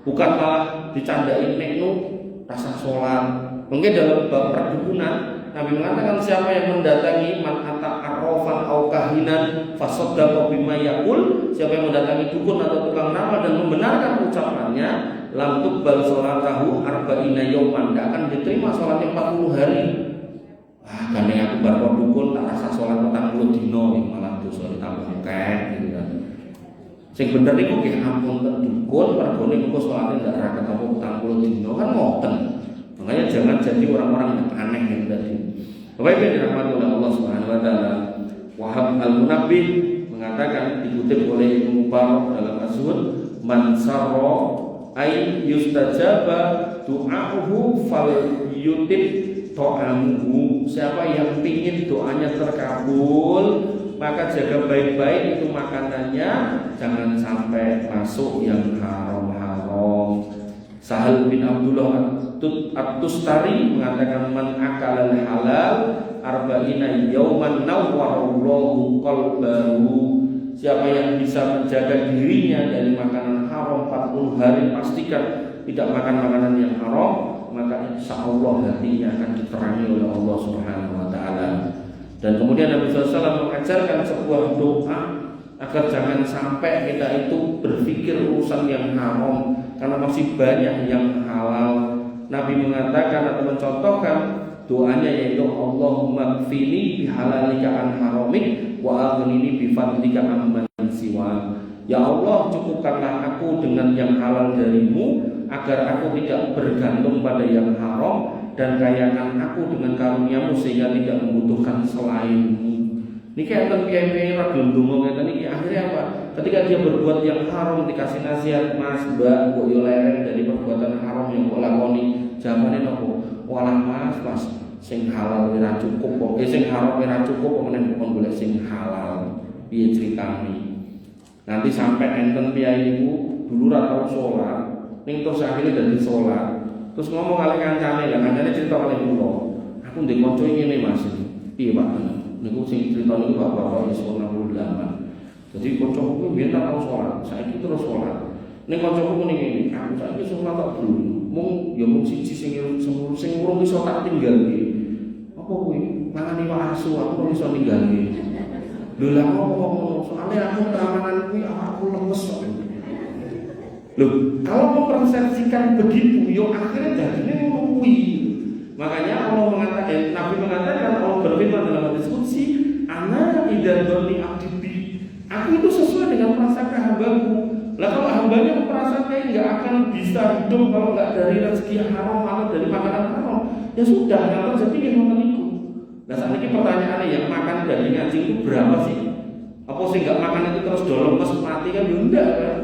Bukan malah dicandain nekno rasa sholat. Mungkin dalam bab perdukunan Nabi mengatakan siapa yang mendatangi man ata arrafan au kahinan fasaddaqa bima yaqul, siapa yang mendatangi dukun atau tukang ramal dan membenarkan ucapannya, lam tuqbal sholatahu arba'ina yawman, tidak akan diterima sholatnya 40 hari. Wah, gandeng aku bar dukun tak rasa sholat 40 dino malah dosa ditambah akeh gitu kan. Sing bener iku nggih ampun ten dukun mergone engko salate ndak ra ketemu 40 dino kan ngoten. Makanya jangan jadi orang-orang yang aneh yang tadi. Bapak Ibu dirahmati oleh Allah Subhanahu wa taala. Wahab Al-Munabbih mengatakan dikutip oleh Ibnu Mubarak dalam Az-Zuhd, man sarra ay yustajaba du'a'uhu fal yutib ta'amuhu. Siapa yang pingin doanya terkabul, maka jaga baik-baik itu makanannya, jangan sampai masuk yang haram-haram. Sahal bin Abdullah At-Tustari mengatakan man akala halal arba'ina yauman nawwarallahu qalbahu. Siapa yang bisa menjaga dirinya dari makanan haram 40 hari, pastikan tidak makan makanan yang haram, maka insyaallah hatinya akan diterangi oleh Allah Subhanahu wa taala. Dan kemudian Nabi SAW mengajarkan sebuah doa agar jangan sampai kita itu berpikir urusan yang haram, karena masih banyak yang halal. Nabi mengatakan atau mencontohkan doanya yaitu Allahumma kfini bihalalika an haramik wa aghnini bifadlika amman siwa. Ya Allah, cukupkanlah aku dengan yang halal darimu agar aku tidak bergantung pada yang haram, dan kayakan aku dengan karuniamu sehingga tidak membutuhkan selainmu. Ini kayak piye-piye ra gelem ngeten iki akhirnya apa? Ketika dia berbuat yang haram dikasih nasihat, Mas, Mbak, kok yo lereng dari perbuatan haram yang kok lakoni. Jamane nopo? Walah Mas, sing halal ora cukup kok. Sing haram ora cukup kok meneh kon golek sing halal. Piye critane? Nanti sampai enten piyai niku dulu ra tau salat, ning terus akhirnya dadi salat. Terus ngomong kali kancane, lah kancane cerita kali kula. Aku ndek kanca ngene Mas. Piye Pak? Niku sing cerita niku bapak-bapak wis 68. Jadi kancaku kuwi biyen tak tau salat, saiki terus salat. Ning kancaku muni ngene, aku saiki salat tak belum. Mung ya mung siji sing urung iso tak tinggalke. Apa kuwi? Mangane wae asu aku ora iso ninggalke. Lho lah kok ngono? Soale aku keamanan kuwi aku lemes kok. Loh, kalau mempersepsikan begitu, yo akhirnya jadinya ngurui. Makanya Allah mengatakan, Nabi mengatakan, Allah berfirman dalam hadis qudsi, ana idza dzanni abdi bi. Aku itu sesuai dengan prasangka hambaku. Lah kalau hambanya prasangka nggak akan bisa hidup kalau nggak dari rezeki haram atau dari makanan haram, ya sudah, nggak terjadi ngoten niku. Nah saat ini pertanyaannya, yang makan daging anjing itu berapa sih? Apa sih nggak makan itu terus dolong terus mati kan? Ya enggak kan?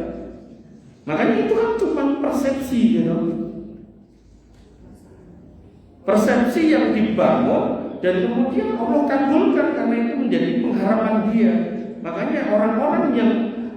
Makanya itu kan cuma persepsi, gitu. Persepsi yang dibangun dan kemudian Allah kabulkan karena itu menjadi pengharapan dia. Makanya orang-orang yang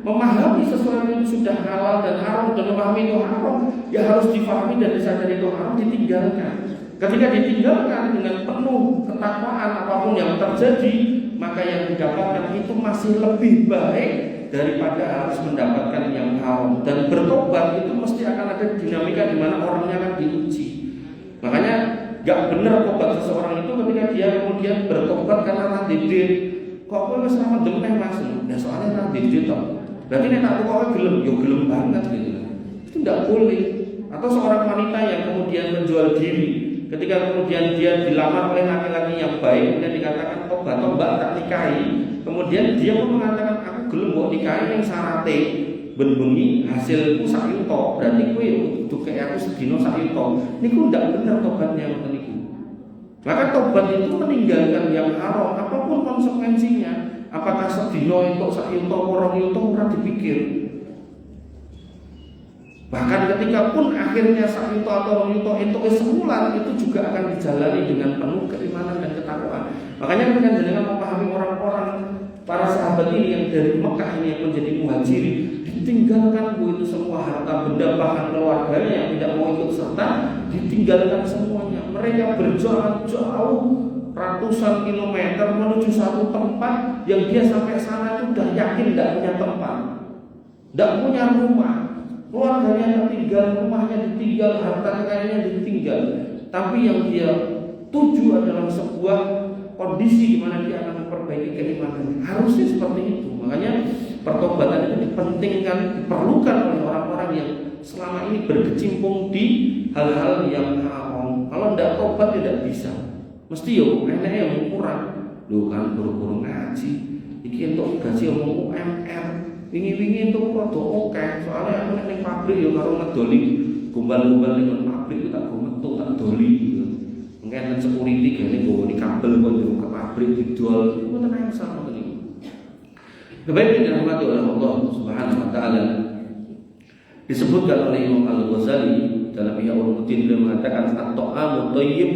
memahami sesuatu itu sudah halal dan haram dan memahami itu haram, ya harus difahami dan disadari itu haram, ditinggalkan. Ketika ditinggalkan dengan penuh ketakwaan apapun yang terjadi, maka yang didapatkan itu masih lebih baik daripada harus mendapatkan yang haram. Dan bertobat itu mesti akan ada dinamika di mana orangnya akan diuji. Makanya gak benar tobat seseorang itu ketika dia kemudian bertobat karena radidit. Kok kowe wis ra mendem Mas? Ya soalnya radidit toh. Berarti nek tak kowe gelem, yo gelem banget gitu. Itu tidak boleh. Atau seorang wanita yang kemudian menjual diri, ketika kemudian dia dilamar oleh laki-laki yang baik, kemudian dikatakan tobat mbak tak nikahi, kemudian dia pun mengatakan aku gelem kok nikahi yang syarate benbengi hasilku sak yuta, berarti kowe kudu kayak aku sedina sak yuta. Niku ndak bener tobatnya ngoten niku. Maka tobat itu meninggalkan yang haram apapun konsekuensinya. Apakah sedina entuk sak yuta ora yuta ora dipikir. Bahkan ketika pun akhirnya sak yuta atau yuta entuk sebulan, itu juga akan dijalani dengan penuh keimanan dan ketakwaan. Makanya ketika jenengan memahami orang-orang para sahabat ini yang dari Mekah ini yang menjadi muhajirin, ditinggalkan itu semua harta benda bahkan keluarganya yang tidak mau ikut serta, ditinggalkan semuanya. Mereka berjalan jauh ratusan kilometer menuju satu tempat yang dia sampai sana itu sudah yakin tidak punya tempat, tidak punya rumah, keluarganya tertinggal, rumahnya ditinggal, harta kekayaannya ditinggal. Tapi yang dia tuju adalah sebuah kondisi di mana dia akan memperbaiki keimanannya. Harusnya seperti itu. Makanya pertobatan itu dipentingkan, diperlukan oleh orang-orang yang selama ini berkecimpung di hal-hal yang haram. Kalau tidak tobat tidak bisa. Mesti yo enake yang kurang. Lho kan buru-buru ngaji. Iki entuk gaji omong UMR. Wingi-wingi entuk rada akeh. Soalnya aku ning pabrik yo karo ngedoli gombal-gombal ning pabrik tak go metu tak doli. Mungkin security gene nggo ni kabel kok yo ke pabrik didol. Iku tenan sama niku. Kebaik dirahmati oleh Allah Subhanahu wa taala. Disebutkan oleh Imam Al-Ghazali dalam Ihya Ulumuddin, beliau mengatakan at-ta'amu thayyib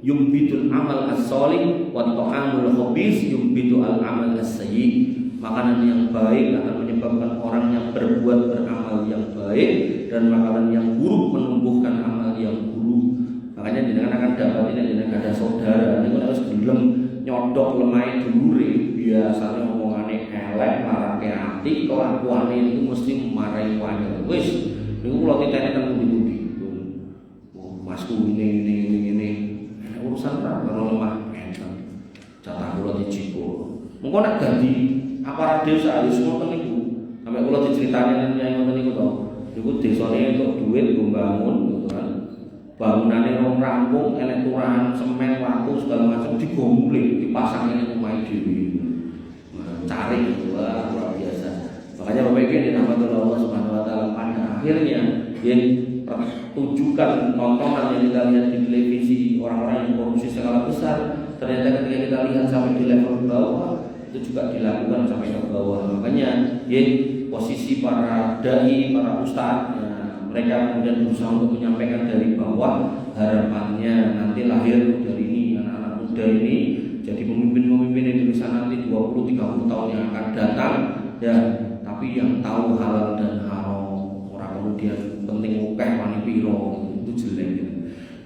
yumbitul amal as-shalih wa at-ta'amul khabith yumbitul amal as-sayyi. Makanan yang baik akan menyebabkan orang yang berbuat beramal yang baik, dan makanan yang buruk menumbuhkan amal yang buruk. Makanya jenengan akan dapat ini, jenengan ada saudara niku harus gelem nyodok lemai dulure, biasanya omongane elek marake ati, kelakuane niku mesti marahi wae. Wis niku kula titeni teng pundi-pundi. Oh, masku ini urusan ra karo lemah enten. Jatah kula dicipur. Mengko nek dadi aparat desa wis ngoten niku. Sampai kula diceritani nyai ngoten niku to. Niku desane entuk dhuwit nggo bangun gitu kan. Bangunane rong rampung, enek turahan semen, watu segala macam digompling, dipasangin ning omahe dhewe. Cari gitu, luar biasa. Makanya Bapak Ibu dirahmati Allah Subhanahu wa taala, pada akhirnya yang tujukan tontonan yang kita lihat di televisi orang-orang yang korupsi skala besar, ternyata ketika kita lihat sampai di level bawah itu juga dilakukan sampai ke bawah. Makanya posisi para dai, para ustadz, mereka kemudian berusaha untuk menyampaikan dari bawah, harapannya nanti lahir dari ini anak-anak muda ini jadi pemimpin-pemimpin Indonesia nanti 20-30 tahun yang akan datang, ya. Tapi yang tahu halal dan haram, orang kemudian penting ukeh wani piro, itu jelek gitu.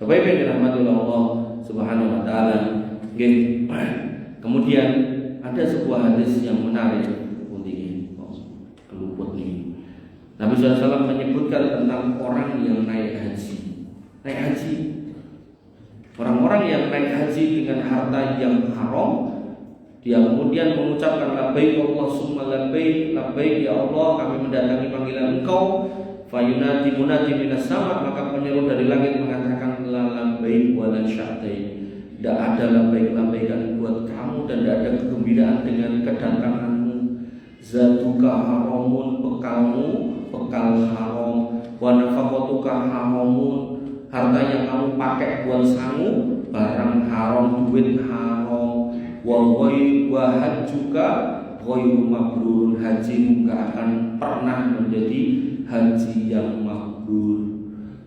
Bapak Ibu dirahmati Allah Subhanahu wa taala. Kemudian ada sebuah hadis yang menarik keluput nih. Nabi SAW menyebutkan tentang orang yang naik haji. Naik haji, orang-orang yang naik haji dengan harta yang haram, dia kemudian mengucapkan labbaik Allahumma labbaik, labbaik ya Allah, kami mendatangi panggilan Engkau. fayunadi munadi minas sama, maka penyeru dari langit mengatakan la labbaik wa la sya'tai. Tidak ada labbaik-labbaikan buat kamu dan tidak ada kegembiraan dengan kedatanganmu. Zatuka haramun, bekalmu bekal haram, wa nafaqatuka haramun, harta yang kamu pakai buat sangu barang haram, duit haram. Wa hajjuka ghairu mabrur, hajimu gak akan pernah menjadi haji yang mabrur.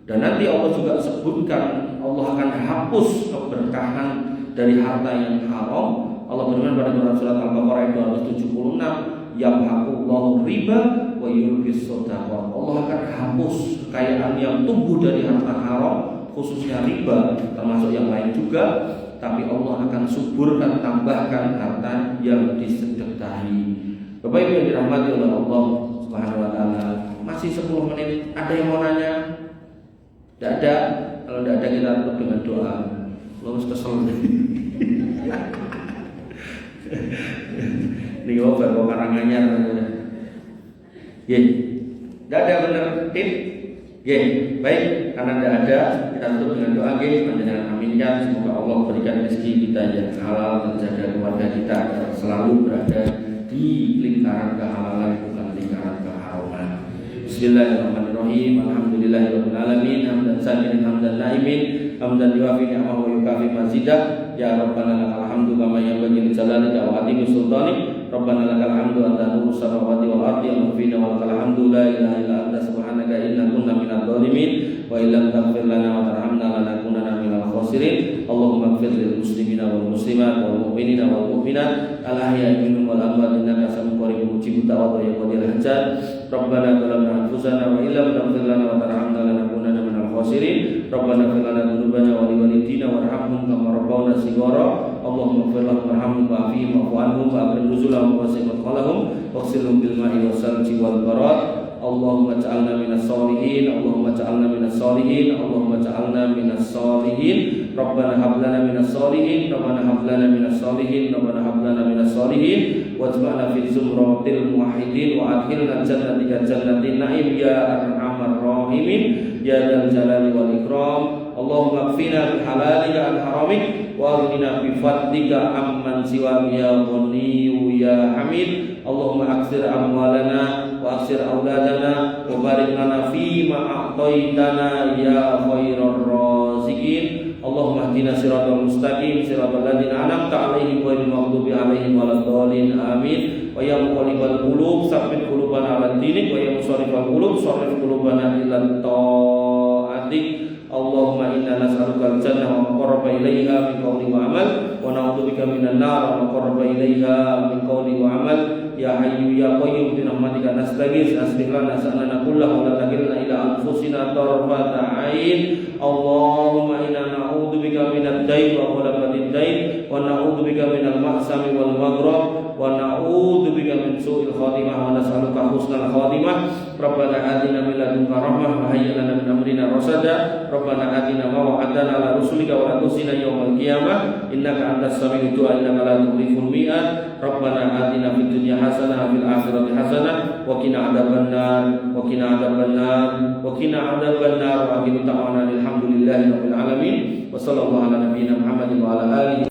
Dan nanti Allah juga sebutkan Allah akan hapus keberkahan dari harta yang haram. Allah berfirman pada Quran surat Al-Baqarah 276, yamhaqullahu riba wa yurbis shadaqah. Allah akan hapus kekayaan yang tumbuh dari harta haram, khususnya riba, termasuk yang lain juga. Tapi Allah akan suburkan, tambahkan harta yang disedekahi. Bapak Ibu yang dirahmati oleh Allah Subhanahu wa taala, masih 10 menit. Ada yang mau nanya? Tidak ada. Kalau tidak ada kita tutup dengan doa. Lo kesel. Ini kau baru karangannya. Ye, tidak ada benar tip. Ye, baik. Karena tidak ada, kita tutup dengan doa. Ye, panjenengan aminkan. Semoga Allah berikan rezeki kita yang halal dan jaga keluarga kita agar selalu berada di lingkaran kehalalan, bukan lingkaran keharaman. Bismillahirrahmanirrahim. Alhamdulillahirabbil alamin. Hamdan sami'an hamdan naimin, hamdan yuafi ni'amahu wa yukafi mazidah. Ya Rabbana lakal hamdu kama yanbaghi li jalalika wa 'azimi sultanik. Rabbana lakal hamdu anta nurus samawati wal ardi wa fina wa lakal hamdu la ilaha illa anta subhanaka inna kunna minadh dhalimin wa illam taghfir lana wa tarhamna lanakunanna minal khasirin. Allahumma ighfir lil muslimina wal muslimat wal mu'minina wal mu'minat al ahya'i minhum wal amwat innaka sami'un qaribun mujibud da'wat ya qadir hajat. Rabbana zalamna anfusana wa illam taghfir lana wa tarhamna lanakunanna minal khasirin. Rabbana ighfir lana dzunubana wa liwalidina warhamhum kama rabbawna shighara. Allahumma ighfir lahum warhamhum wa'afihim wa'fu anhum wa akrim nuzulahum wa wasi' mudkhalahum waghsilhum bil ma'i wassalji wal barad. Allahumma ja'alna minas solihin, Allahumma ja'alna minas solihin, Allahumma ja'alna minas solihin. Rabbana hab lana minas solihin, Rabbana hab lana minas solihin, Rabbana hab lana minas solihin. Waj'alna fi zumratil muwahhidin wa adkhilna jannatika jannatin na'im ya arhamar rahimin ya dzal jalali wal ikram. Allahumma kfina bi halalika an haramik wa aghnina bi fadlika amman siwaka ya ghaniyyu ya hamid. Allahumma aksir amwalana wa aksir auladana wa barik lana fi ma a'taitana ya khairar raziqin. Allahumma hdina siratal mustaqim siratal ladzina an'amta 'alaihim ghairil maghdubi 'alaihim waladdallin amin. Wa ya muqallibal qulub tsabbit qulubana 'ala dinik wa ya musarrifal qulub sarrif qulubana ila ta'atik. Allahumma inna nas'aluka al-jannah wa ma qarraba ilaiha min qawli wa amal wa na'udzubika minan nar wa ma qarraba ilaiha min qawli wa amal. Ya hayyu ya qayyum bi rahmatika nastaghits aslih lana sha'nana kullahu wa la takilna ila anfusina tarfata 'ain. Allahumma inna na'udzubika minad dayn wa ghalabatid dayn wa na'udzubika minal ma'sami wal maghrab wa na'udzubika min su'il khatimah wa nas'aluka husnal khatimah. Rabbana atina min ladunka rahmah wa hayyi lana min amrina rasada. Rabbana atina ma wa'adtana ala rusulika wa la tukhzina yawmal qiyamah innaka antas sami'ud du'a innaka la tukhliful mi'ad. Rabbana atina fid dunya hasanah wa fil akhirati hasanah wa qina adzabannar wa qina adzabannar wa qina adzabannar wa akhiru ta'wana alhamdulillahi rabbil alamin wa sallallahu ala nabiyyina Muhammadin wa ala alihi